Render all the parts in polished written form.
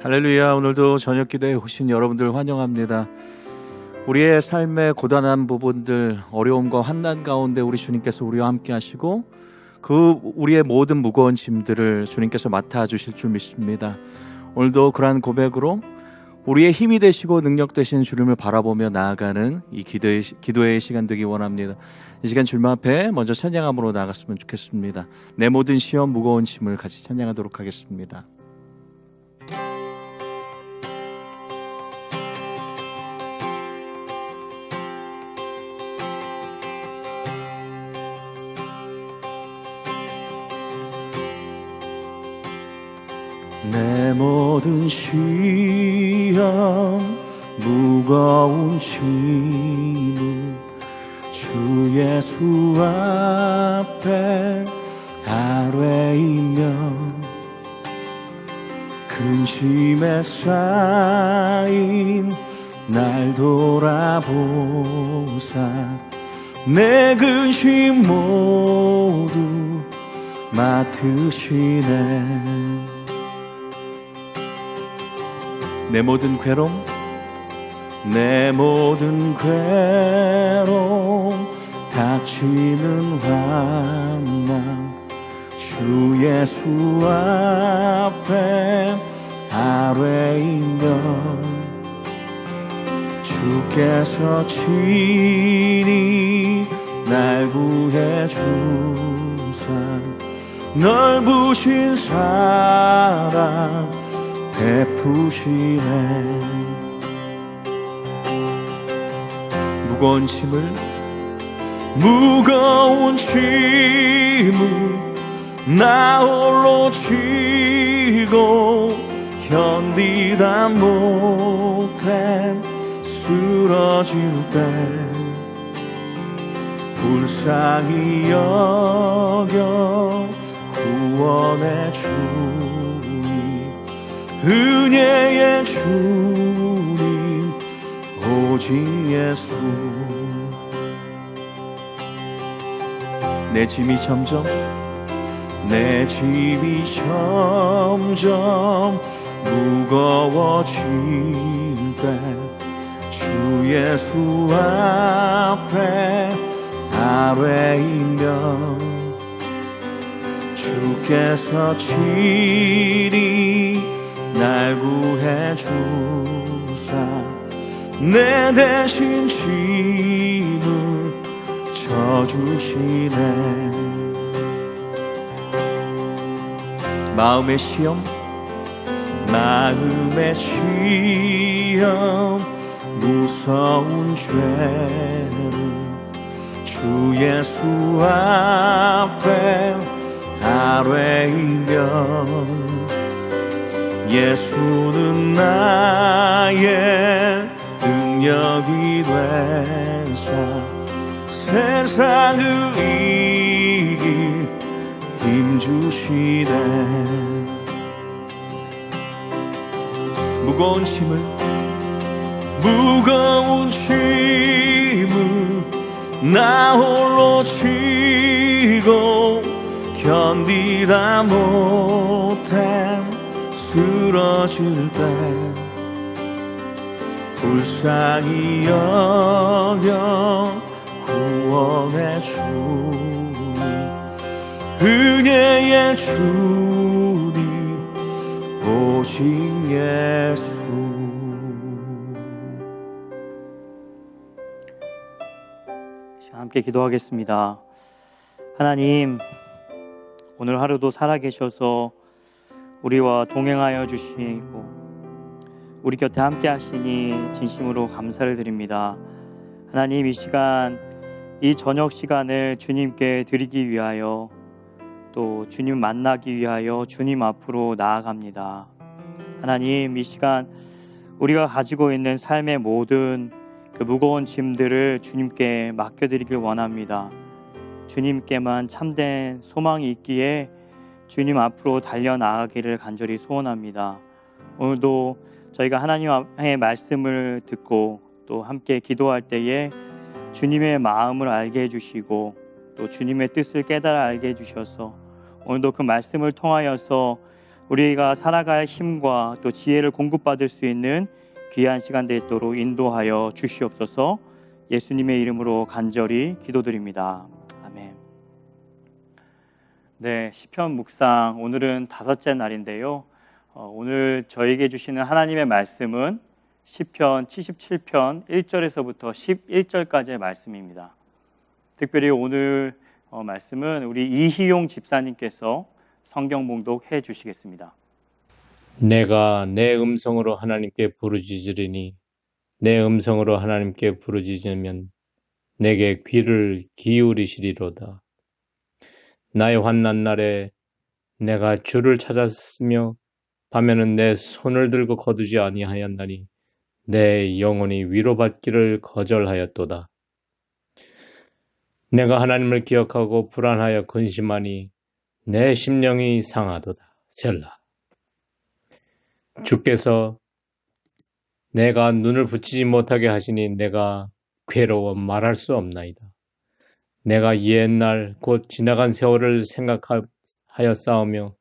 할렐루야. 오늘도 저녁 기도에 오신 여러분들 환영합니다. 우리의 삶의 고단한 부분들, 어려움과 환난 가운데 우리 주님께서 우리와 함께 하시고 그 우리의 모든 무거운 짐들을 주님께서 맡아주실 줄 믿습니다. 오늘도 그러한 고백으로 우리의 힘이 되시고 능력 되시는 주님을 바라보며 나아가는 이 기도의 시간 되기 원합니다. 이 시간 주님 앞에 먼저 찬양함으로 나아갔으면 좋겠습니다. 내 모든 시험 무거운 짐을 같이 찬양하도록 하겠습니다. 내 모든 시험 무거운 짐을 주 예수 앞에 아뢰이면 근심에 쌓인 날 돌아보사 내 근심 모두 맡으시네. 내 모든 괴로움, 내 모든 괴로움 닥치는 환난 주 예수 앞에 아뢰이면 주께서 친히 날 구해 주사 넓으신 사랑 베푸시네. 무거운 짐을 나 홀로 지고 견디다 못해 쓰러질 때 불쌍히 여겨 구원해 주니 은혜의 주님 오직 예수. 내 짐이 점점 무거워질 때 주 예수 앞에 아뢰이면 주께서 친히 날 구해 주사 내 대신 짐을 져주시네. 마음의 시험 무서운 죄를 주 예수 앞에 아뢰이면 예수는 나의 능력이 되사 세상을 이길 힘주시네. 무거운 짐을 나 홀로 지고 견디다 못해 쓰러질 때 불쌍히 여겨 구원해 주니 은혜의 주님 오직 예수. 함께 기도하겠습니다. 하나님, 오늘 하루도 살아계셔서 우리와 동행하여 주시고 우리 곁에 함께 하시니 진심으로 감사를 드립니다. 하나님, 이 시간, 이 저녁 시간을 주님께 드리기 위하여 또 주님 만나기 위하여 주님 앞으로 나아갑니다. 하나님, 이 시간 우리가 가지고 있는 삶의 모든 그 무거운 짐들을 주님께 맡겨드리길 원합니다. 주님께만 참된 소망이 있기에 주님 앞으로 달려나가기를 간절히 소원합니다. 오늘도 저희가 하나님의 말씀을 듣고 또 함께 기도할 때에 주님의 마음을 알게 해주시고 또 주님의 뜻을 깨달아 알게 해주셔서 오늘도 그 말씀을 통하여서 우리가 살아갈 힘과 또 지혜를 공급받을 수 있는 귀한 시간 되도록 인도하여 주시옵소서. 예수님의 이름으로 간절히 기도드립니다. 아멘. 네, 시편 묵상 오늘은 5째 날인데요. 오늘 저에게 주시는 하나님의 말씀은 시편 77편 1절에서부터 11절까지의 말씀입니다. 특별히 오늘 말씀은 우리 이희용 집사님께서 성경 봉독해 주시겠습니다. 내가 내 음성으로 하나님께 부르짖으리니 내 음성으로 하나님께 부르짖으면 내게 귀를 기울이시리로다. 나의 환난 날에 내가 주를 찾았으며 밤에는 내 손을 들고 거두지 아니하였나니 내 영혼이 위로받기를 거절하였도다. 내가 하나님을 기억하고 불안하여 근심하니 내 심령이 상하도다. 셀라. 주께서 내가 눈을 붙이지 못하게 하시니 내가 괴로워 말할 수 없나이다. 내가 옛날 곧 지나간 세월을 생각하여 싸우며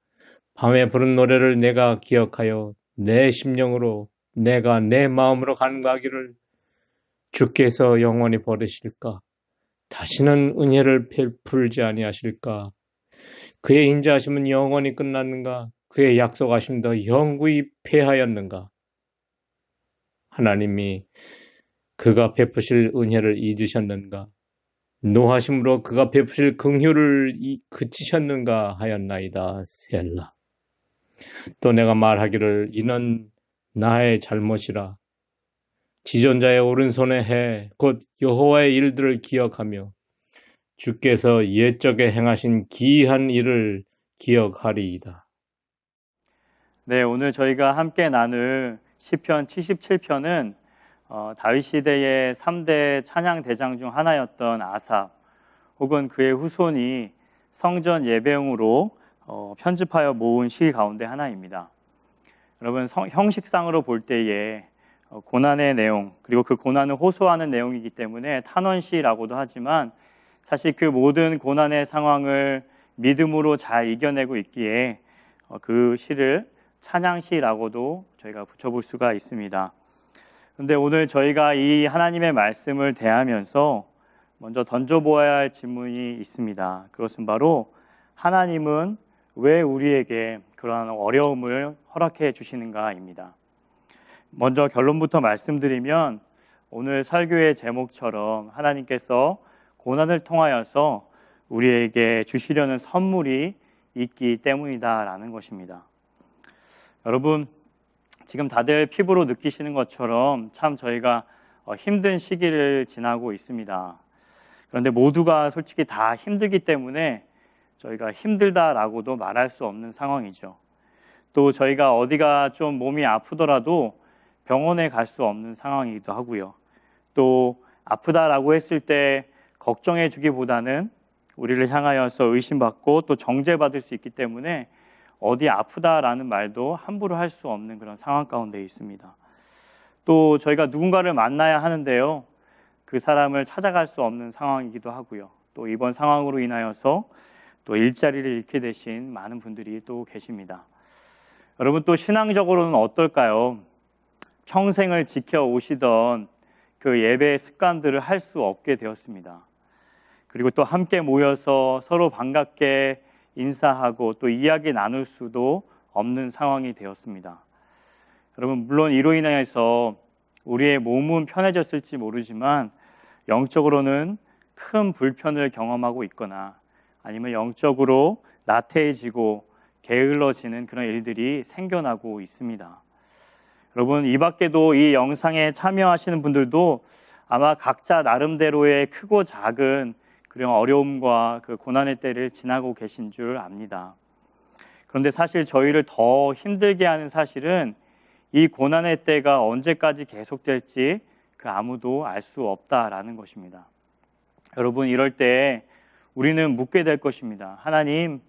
밤에 부른 노래를 내가 기억하여 내 심령으로 내가 내 마음으로 간구하기를 주께서 영원히 버리실까? 다시는 은혜를 베풀지 아니하실까? 그의 인자하심은 영원히 끝났는가? 그의 약속하심도 영구히 패하였는가? 하나님이 그가 베푸실 은혜를 잊으셨는가? 노하심으로 그가 베푸실 긍휼을 그치셨는가 하였나이다. 셀라. 또 내가 말하기를 이는 나의 잘못이라. 지존자의 오른손에 해 곧 여호와의 일들을 기억하며 주께서 옛적에 행하신 기이한 일을 기억하리이다. 네, 오늘 저희가 함께 나눌 시편 77편은 다윗 시대의 3대 찬양 대장 중 하나였던 아삽 혹은 그의 후손이 성전 예배용으로 편집하여 모은 시 가운데 하나입니다. 여러분, 형식상으로 볼 때에 고난의 내용 그리고 그 고난을 호소하는 내용이기 때문에 탄원시라고도 하지만 사실 그 모든 고난의 상황을 믿음으로 잘 이겨내고 있기에 그 시를 찬양시라고도 저희가 붙여볼 수가 있습니다. 그런데 오늘 저희가 이 하나님의 말씀을 대하면서 먼저 던져보아야 할 질문이 있습니다. 그것은 바로 하나님은 왜 우리에게 그러한 어려움을 허락해 주시는가입니다. 먼저 결론부터 말씀드리면 오늘 설교의 제목처럼 하나님께서 고난을 통하여서 우리에게 주시려는 선물이 있기 때문이다라는 것입니다. 여러분, 지금 다들 피부로 느끼시는 것처럼 참 저희가 힘든 시기를 지나고 있습니다. 그런데 모두가 솔직히 다 힘들기 때문에 저희가 힘들다라고도 말할 수 없는 상황이죠. 또 저희가 어디가 좀 몸이 아프더라도 병원에 갈 수 없는 상황이기도 하고요. 또 아프다라고 했을 때 걱정해 주기보다는 우리를 향하여서 의심받고 또 정죄받을 수 있기 때문에 어디 아프다라는 말도 함부로 할 수 없는 그런 상황 가운데 있습니다. 또 저희가 누군가를 만나야 하는데요. 그 사람을 찾아갈 수 없는 상황이기도 하고요. 또 이번 상황으로 인하여서 또 일자리를 잃게 되신 많은 분들이 또 계십니다. 여러분, 또 신앙적으로는 어떨까요? 평생을 지켜오시던 그 예배의 습관들을 할 수 없게 되었습니다. 그리고 또 함께 모여서 서로 반갑게 인사하고 또 이야기 나눌 수도 없는 상황이 되었습니다. 여러분, 물론 이로 인해서 우리의 몸은 편해졌을지 모르지만 영적으로는 큰 불편을 경험하고 있거나 아니면 영적으로 나태해지고 게을러지는 그런 일들이 생겨나고 있습니다. 여러분, 이 밖에도 이 영상에 참여하시는 분들도 아마 각자 나름대로의 크고 작은 그런 어려움과 그 고난의 때를 지나고 계신 줄 압니다. 그런데 사실 저희를 더 힘들게 하는 사실은 이 고난의 때가 언제까지 계속될지 그 아무도 알 수 없다라는 것입니다. 여러분, 이럴 때 우리는 묻게 될 것입니다. 하나님,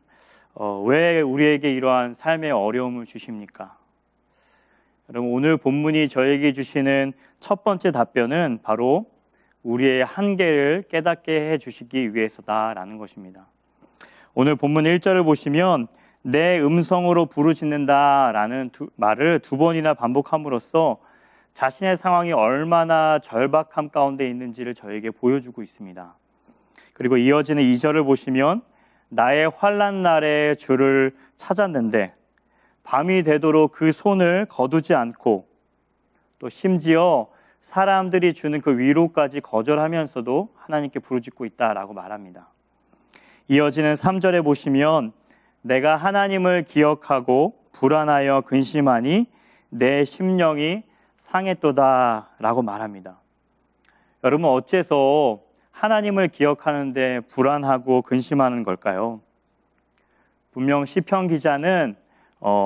왜 우리에게 이러한 삶의 어려움을 주십니까? 여러분, 오늘 본문이 저에게 주시는 첫 번째 답변은 바로 우리의 한계를 깨닫게 해주시기 위해서다라는 것입니다. 오늘 본문 1절을 보시면 내 음성으로 부르짖는다라는 말을 두 번이나 반복함으로써 자신의 상황이 얼마나 절박함 가운데 있는지를 저에게 보여주고 있습니다. 그리고 이어지는 2절을 보시면 나의 환난 날에 주를 찾았는데 밤이 되도록 그 손을 거두지 않고 또 심지어 사람들이 주는 그 위로까지 거절하면서도 하나님께 부르짖고 있다라고 말합니다. 이어지는 3절에 보시면 내가 하나님을 기억하고 불안하여 근심하니 내 심령이 상했도다라고 말합니다. 여러분, 어째서 하나님을 기억하는데 불안하고 근심하는 걸까요? 분명 시편 기자는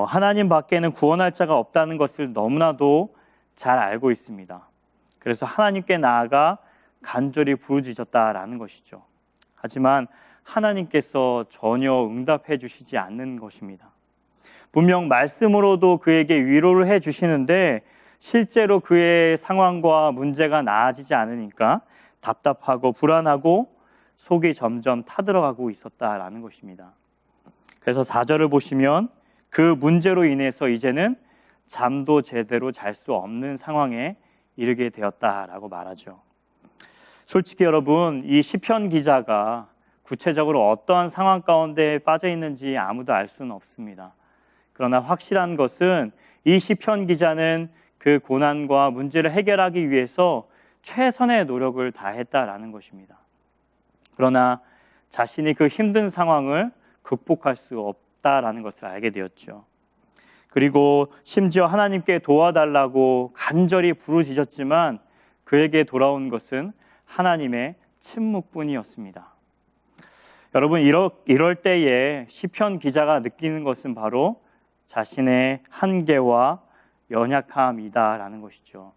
하나님 밖에는 구원할 자가 없다는 것을 너무나도 잘 알고 있습니다. 그래서 하나님께 나아가 간절히 부르짖었다라는 것이죠. 하지만 하나님께서 전혀 응답해 주시지 않는 것입니다. 분명 말씀으로도 그에게 위로를 해 주시는데 실제로 그의 상황과 문제가 나아지지 않으니까 답답하고 불안하고 속이 점점 타들어가고 있었다라는 것입니다. 그래서 4절을 보시면 그 문제로 인해서 이제는 잠도 제대로 잘 수 없는 상황에 이르게 되었다라고 말하죠. 솔직히 여러분, 이 시편 기자가 구체적으로 어떠한 상황 가운데 빠져 있는지 아무도 알 수는 없습니다. 그러나 확실한 것은 이 시편 기자는 그 고난과 문제를 해결하기 위해서 최선의 노력을 다했다라는 것입니다. 그러나 자신이 그 힘든 상황을 극복할 수 없다라는 것을 알게 되었죠. 그리고 심지어 하나님께 도와달라고 간절히 부르짖었지만 그에게 돌아온 것은 하나님의 침묵뿐이었습니다. 여러분, 이럴 때에 시편 기자가 느끼는 것은 바로 자신의 한계와 연약함이다라는 것이죠.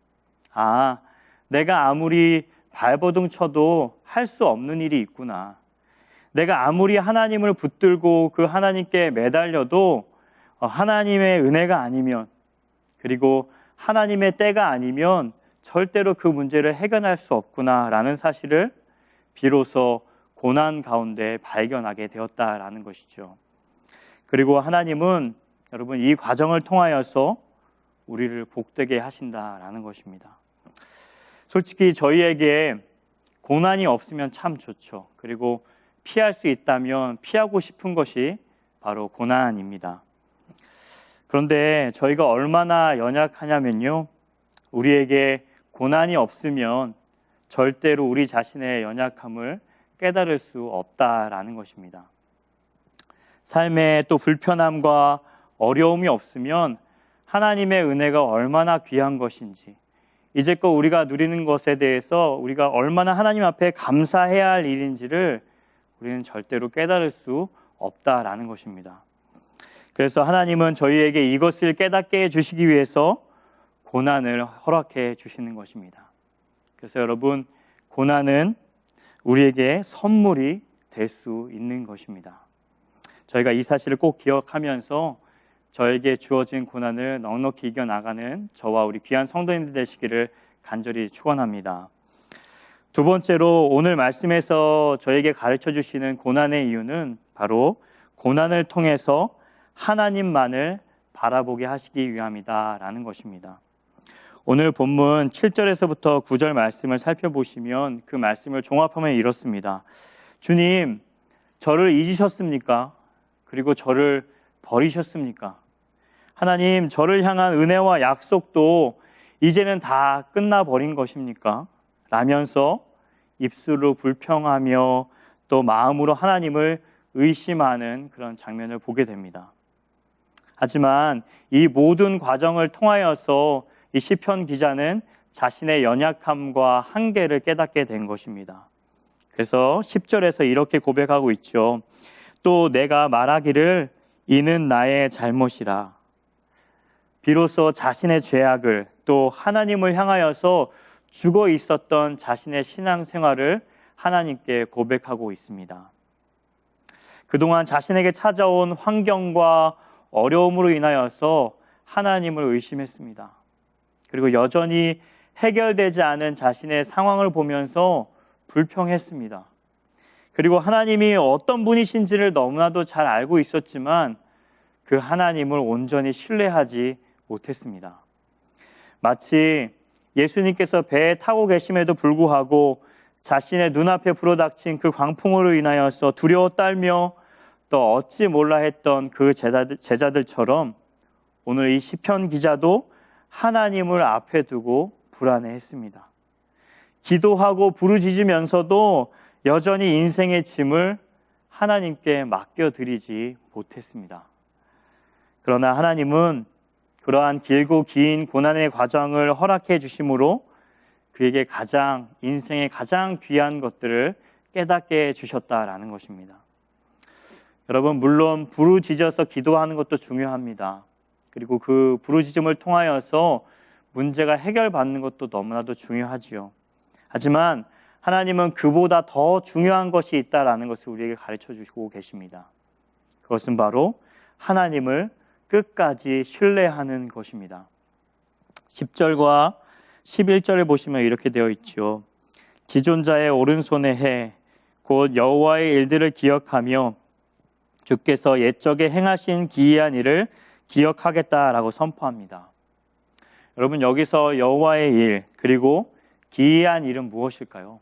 내가 아무리 발버둥 쳐도 할 수 없는 일이 있구나. 내가 아무리 하나님을 붙들고 그 하나님께 매달려도 하나님의 은혜가 아니면, 그리고 하나님의 때가 아니면 절대로 그 문제를 해결할 수 없구나라는 사실을 비로소 고난 가운데 발견하게 되었다라는 것이죠. 그리고 하나님은 여러분 이 과정을 통하여서 우리를 복되게 하신다라는 것입니다. 솔직히 저희에게 고난이 없으면 참 좋죠. 그리고 피할 수 있다면 피하고 싶은 것이 바로 고난입니다. 그런데 저희가 얼마나 연약하냐면요, 우리에게 고난이 없으면 절대로 우리 자신의 연약함을 깨달을 수 없다라는 것입니다. 삶에 또 불편함과 어려움이 없으면 하나님의 은혜가 얼마나 귀한 것인지, 이제껏 우리가 누리는 것에 대해서 우리가 얼마나 하나님 앞에 감사해야 할 일인지를 우리는 절대로 깨달을 수 없다라는 것입니다. 그래서 하나님은 저희에게 이것을 깨닫게 해주시기 위해서 고난을 허락해 주시는 것입니다. 그래서 여러분, 고난은 우리에게 선물이 될 수 있는 것입니다. 저희가 이 사실을 꼭 기억하면서 저에게 주어진 고난을 넉넉히 이겨나가는 저와 우리 귀한 성도님들 되시기를 간절히 축원합니다. 두 번째로 오늘 말씀에서 저에게 가르쳐 주시는 고난의 이유는 바로 고난을 통해서 하나님만을 바라보게 하시기 위함이다라는 것입니다. 오늘 본문 7절에서부터 9절 말씀을 살펴보시면 그 말씀을 종합하면 이렇습니다. 주님, 저를 잊으셨습니까? 그리고 저를 버리셨습니까? 하나님, 저를 향한 은혜와 약속도 이제는 다 끝나버린 것입니까? 라면서 입술로 불평하며 또 마음으로 하나님을 의심하는 그런 장면을 보게 됩니다. 하지만 이 모든 과정을 통하여서 이 시편 기자는 자신의 연약함과 한계를 깨닫게 된 것입니다. 그래서 10절에서 이렇게 고백하고 있죠. 또 내가 말하기를 이는 나의 잘못이라. 비로소 자신의 죄악을 또 하나님을 향하여서 죽어 있었던 자신의 신앙생활을 하나님께 고백하고 있습니다. 그동안 자신에게 찾아온 환경과 어려움으로 인하여서 하나님을 의심했습니다. 그리고 여전히 해결되지 않은 자신의 상황을 보면서 불평했습니다. 그리고 하나님이 어떤 분이신지를 너무나도 잘 알고 있었지만 그 하나님을 온전히 신뢰하지 못했습니다. 마치 예수님께서 배에 타고 계심에도 불구하고 자신의 눈앞에 불어닥친 그 광풍으로 인하여서 두려워 떨며 또 어찌 몰라 했던 그 제자들처럼 오늘 이 시편 기자도 하나님을 앞에 두고 불안해했습니다. 기도하고 부르짖으면서도 여전히 인생의 짐을 하나님께 맡겨드리지 못했습니다. 그러나 하나님은 그러한 길고 긴 고난의 과정을 허락해 주심으로 그에게 인생의 가장 귀한 것들을 깨닫게 해주셨다라는 것입니다. 여러분, 물론 부르짖어서 기도하는 것도 중요합니다. 그리고 그 부르짖음을 통하여서 문제가 해결받는 것도 너무나도 중요하지요. 하지만 하나님은 그보다 더 중요한 것이 있다라는 것을 우리에게 가르쳐 주시고 계십니다. 그것은 바로 하나님을 끝까지 신뢰하는 것입니다. 10절과 11절을 보시면 이렇게 되어 있죠. 지존자의 오른손에 해 곧 여호와의 일들을 기억하며 주께서 옛적에 행하신 기이한 일을 기억하겠다라고 선포합니다. 여러분, 여기서 여호와의 일 그리고 기이한 일은 무엇일까요?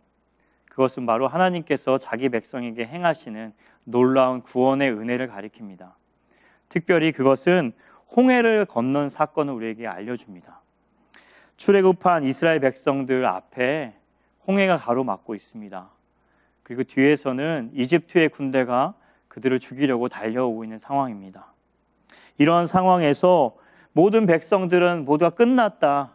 그것은 바로 하나님께서 자기 백성에게 행하시는 놀라운 구원의 은혜를 가리킵니다. 특별히 그것은 홍해를 건넌 사건을 우리에게 알려줍니다. 출애굽한 이스라엘 백성들 앞에 홍해가 가로막고 있습니다. 그리고 뒤에서는 이집트의 군대가 그들을 죽이려고 달려오고 있는 상황입니다. 이런 상황에서 모든 백성들은 모두가 끝났다.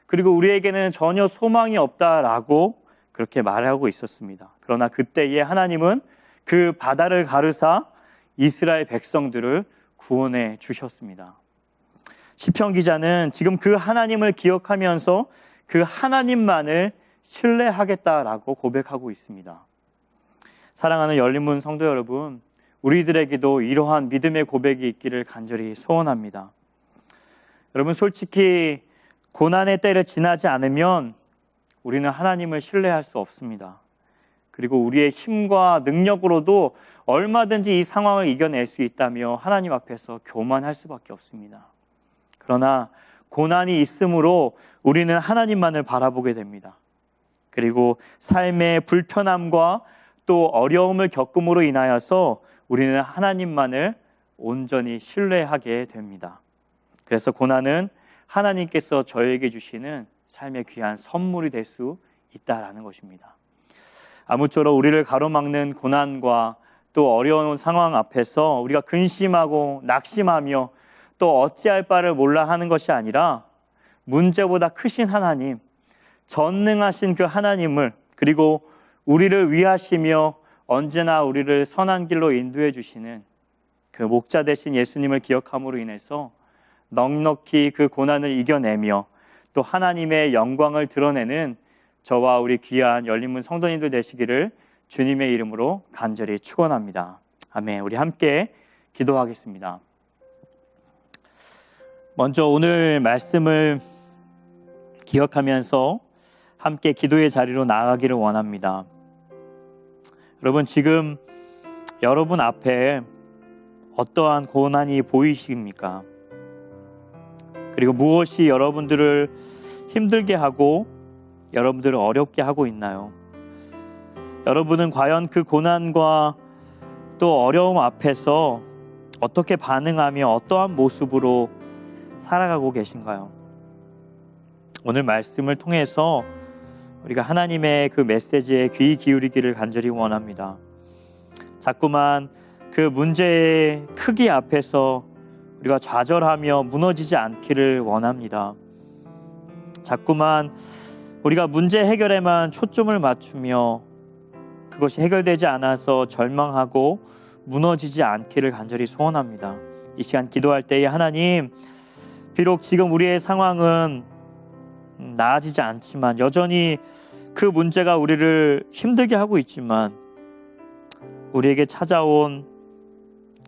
그리고 우리에게는 전혀 소망이 없다라고 그렇게 말하고 있었습니다. 그러나 그때에 하나님은 그 바다를 가르사 이스라엘 백성들을 구원해 주셨습니다. 시편 기자는 지금 그 하나님을 기억하면서 그 하나님만을 신뢰하겠다라고 고백하고 있습니다. 사랑하는 열린문 성도 여러분, 우리들에게도 이러한 믿음의 고백이 있기를 간절히 소원합니다. 여러분, 솔직히 고난의 때를 지나지 않으면 우리는 하나님을 신뢰할 수 없습니다. 그리고 우리의 힘과 능력으로도 얼마든지 이 상황을 이겨낼 수 있다며 하나님 앞에서 교만할 수밖에 없습니다. 그러나 고난이 있으므로 우리는 하나님만을 바라보게 됩니다. 그리고 삶의 불편함과 또 어려움을 겪음으로 인하여서 우리는 하나님만을 온전히 신뢰하게 됩니다. 그래서 고난은 하나님께서 저에게 주시는 삶의 귀한 선물이 될 수 있다라는 것입니다. 아무쪼록 우리를 가로막는 고난과 또 어려운 상황 앞에서 우리가 근심하고 낙심하며 또 어찌할 바를 몰라 하는 것이 아니라 문제보다 크신 하나님, 전능하신 그 하나님을, 그리고 우리를 위하시며 언제나 우리를 선한 길로 인도해 주시는 그 목자 되신 예수님을 기억함으로 인해서 넉넉히 그 고난을 이겨내며 또 하나님의 영광을 드러내는 저와 우리 귀한 열린문 성도님들 되시기를 주님의 이름으로 간절히 축원합니다. 아멘. 우리 함께 기도하겠습니다. 먼저 오늘 말씀을 기억하면서 함께 기도의 자리로 나아가기를 원합니다. 여러분, 지금 여러분 앞에 어떠한 고난이 보이십니까? 그리고 무엇이 여러분들을 힘들게 하고 여러분들을 어렵게 하고 있나요? 여러분은 과연 그 고난과 또 어려움 앞에서 어떻게 반응하며 어떠한 모습으로 살아가고 계신가요? 오늘 말씀을 통해서 우리가 하나님의 그 메시지에 귀 기울이기를 간절히 원합니다. 자꾸만 그 문제의 크기 앞에서 우리가 좌절하며 무너지지 않기를 원합니다. 자꾸만 우리가 문제 해결에만 초점을 맞추며 그것이 해결되지 않아서 절망하고 무너지지 않기를 간절히 소원합니다. 이 시간 기도할 때에 하나님, 비록 지금 우리의 상황은 나아지지 않지만 여전히 그 문제가 우리를 힘들게 하고 있지만 우리에게 찾아온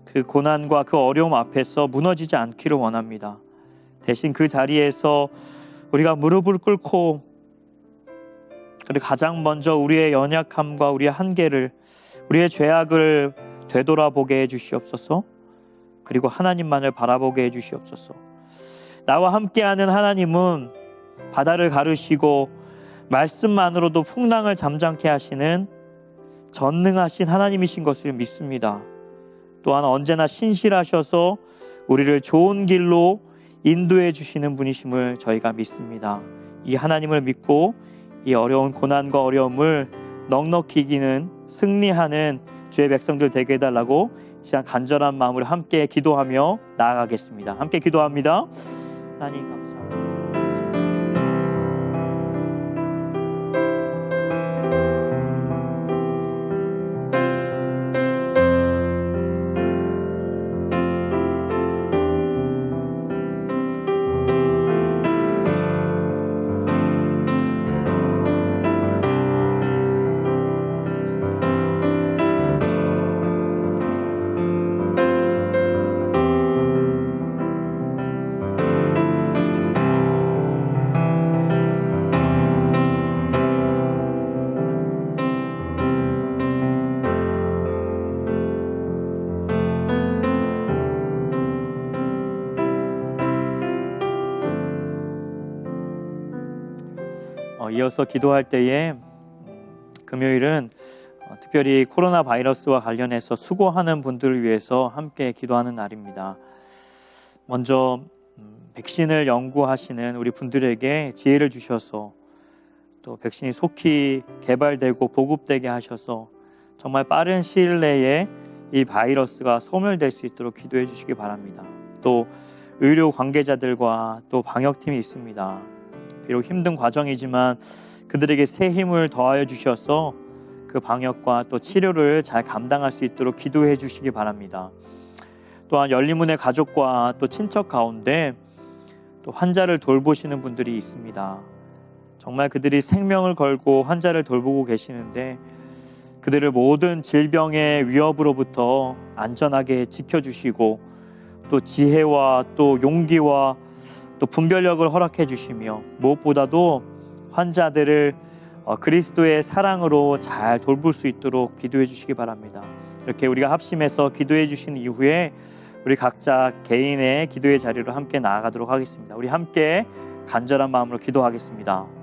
그 고난과 그 어려움 앞에서 무너지지 않기를 원합니다. 대신 그 자리에서 우리가 무릎을 꿇고 그리고 가장 먼저 우리의 연약함과 우리의 한계를, 우리의 죄악을 되돌아보게 해주시옵소서. 그리고 하나님만을 바라보게 해주시옵소서. 나와 함께하는 하나님은 바다를 가르시고 말씀만으로도 풍랑을 잠잠케 하시는 전능하신 하나님이신 것을 믿습니다. 또한 언제나 신실하셔서 우리를 좋은 길로 인도해 주시는 분이심을 저희가 믿습니다. 이 하나님을 믿고 이 어려운 고난과 어려움을 넉넉히 이기는 승리하는 주의 백성들 되게 해달라고 이 시간 간절한 마음으로 함께 기도하며 나아가겠습니다. 함께 기도합니다. 하나님 감사합니다. 이어서 기도할 때에 금요일은 특별히 코로나 바이러스와 관련해서 수고하는 분들을 위해서 함께 기도하는 날입니다. 먼저 백신을 연구하시는 우리 분들에게 지혜를 주셔서 또 백신이 속히 개발되고 보급되게 하셔서 정말 빠른 시일 내에 이 바이러스가 소멸될 수 있도록 기도해 주시기 바랍니다. 또 의료 관계자들과 또 방역팀이 있습니다. 비록 힘든 과정이지만 그들에게 새 힘을 더하여 주셔서 그 방역과 또 치료를 잘 감당할 수 있도록 기도해 주시기 바랍니다. 또한 열리문의 가족과 또 친척 가운데 또 환자를 돌보시는 분들이 있습니다. 정말 그들이 생명을 걸고 환자를 돌보고 계시는데 그들을 모든 질병의 위협으로부터 안전하게 지켜주시고 또 지혜와 또 용기와 또 분별력을 허락해 주시며 무엇보다도 환자들을 그리스도의 사랑으로 잘 돌볼 수 있도록 기도해 주시기 바랍니다. 이렇게 우리가 합심해서 기도해 주신 이후에 우리 각자 개인의 기도의 자리로 함께 나아가도록 하겠습니다. 우리 함께 간절한 마음으로 기도하겠습니다.